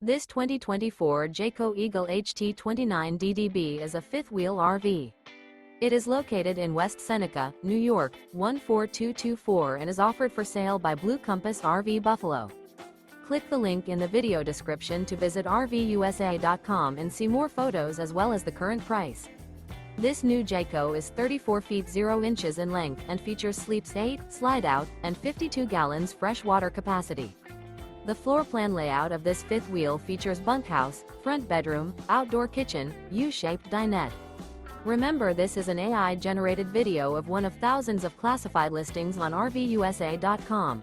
This 2024 Jayco Eagle HT 29DDB is a fifth-wheel RV. It is located in West Seneca, New York, 14224 and is offered for sale by Blue Compass RV Buffalo. Click the link in the video description to visit RVUSA.com and see more photos as well as the current price. This new Jayco is 34 feet 0 inches in length and features sleeps 8, slide-out, and 52 gallons fresh water capacity. The floor plan layout of this fifth wheel features bunkhouse, front bedroom, outdoor kitchen, U-shaped dinette. Remember, this is an AI-generated video of one of thousands of classified listings on RVUSA.com.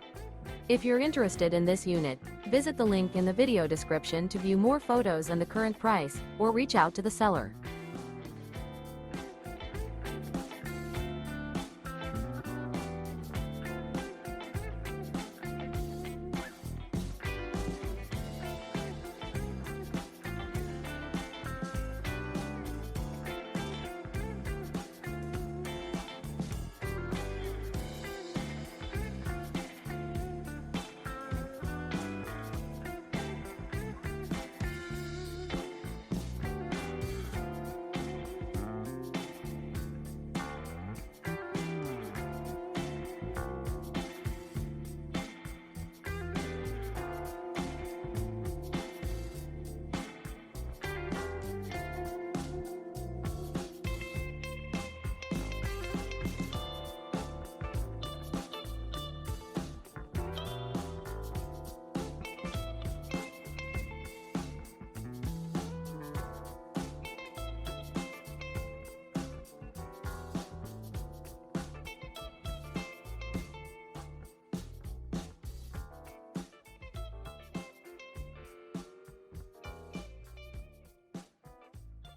If you're interested in this unit, visit the link in the video description to view more photos and the current price, or reach out to the seller.